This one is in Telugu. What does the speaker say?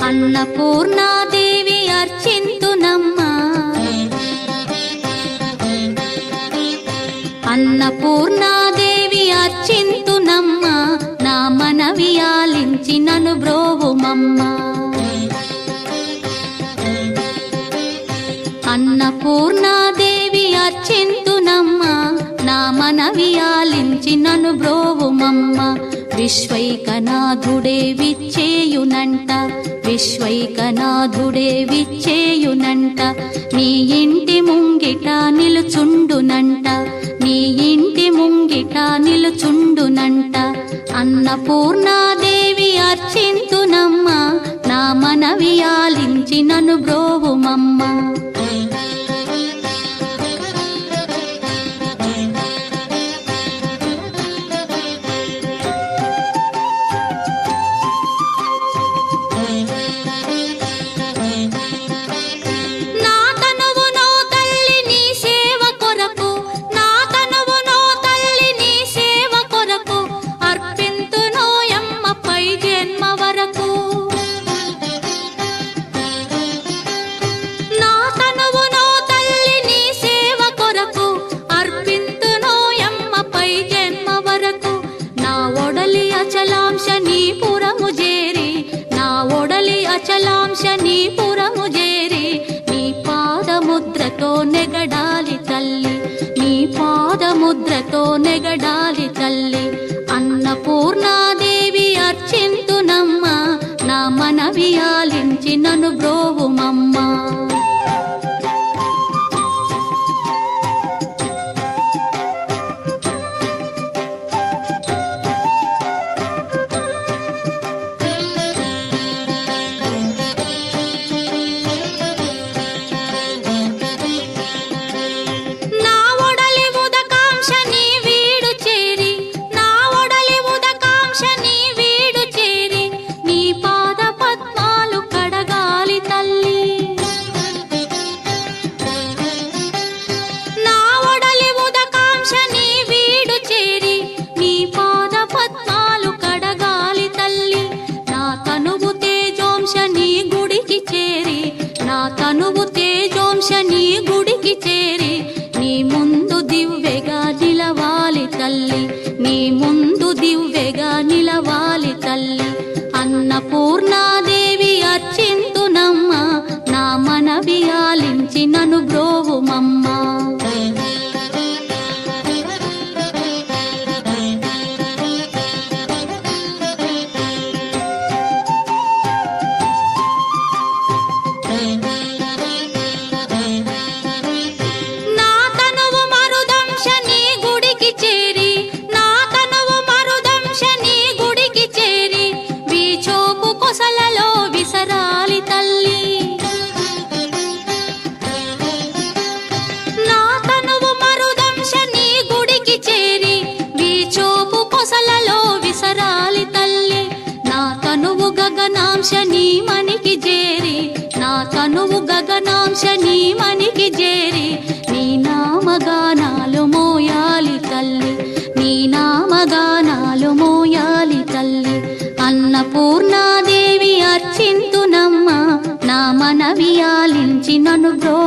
అన్నపూర్ణాదేవి అర్చింతునమ్మా, అన్నపూర్ణాదేవి అర్చింతునమ్మా, నా మనవి ఆలించి నన్ను బ్రోవుమమ్మా. అన్నపూర్ణాదేవి అర్చింతునమ్మా, నా మనవి ఆలించి నన్ను బ్రోవుమమ్మా. విశ్వైకనాథుడే విచ్చేయునంట, విశ్వైకనాథుడే విచ్చేయునంట, నీ ఇంటి ముంగిట నిలుచుండునంట, నీ ఇంటి ముంగిట నిలుచుండునంట. అన్నపూర్ణాదేవి అర్చింతునమ్మా, నా మనవి ఆలించి నన్ను బ్రోవుమమ్మా. అచలాంశనీపురము చేరి నీ పాదముద్రతో నెగడాలి తల్లి, నీ పాదముద్రతో నెగడాలి తల్లి. అన్నపూర్ణాదేవి అర్చింతునమ్మా, నా మనవి ఆలించి నన్ను బ్రోవుమమ్మా. తనువు తేజోంశని గుడికి చేరి నీ ముందు దివ్వెగా నిలవాలి తల్లి, నీ ముందు దివ్వెగా నిలవాలి తల్లి. అన్నపూర్ణాదేవి అర్చింతునమ్మా, నా మనవి ఆలించి నన్ను బ్రోవుమమ్మా. గగనాంశని మనికి చేరి, నా తనువు గగనాంశని మనికి చేరి నీ నామగానాలు మోయాలి తల్లి, నీ నామగానాలు మోయాలి తల్లి. అన్నపూర్ణాదేవి అర్చింతునమ్మా, నా మనవి ఆలించి నన్ను బ్రో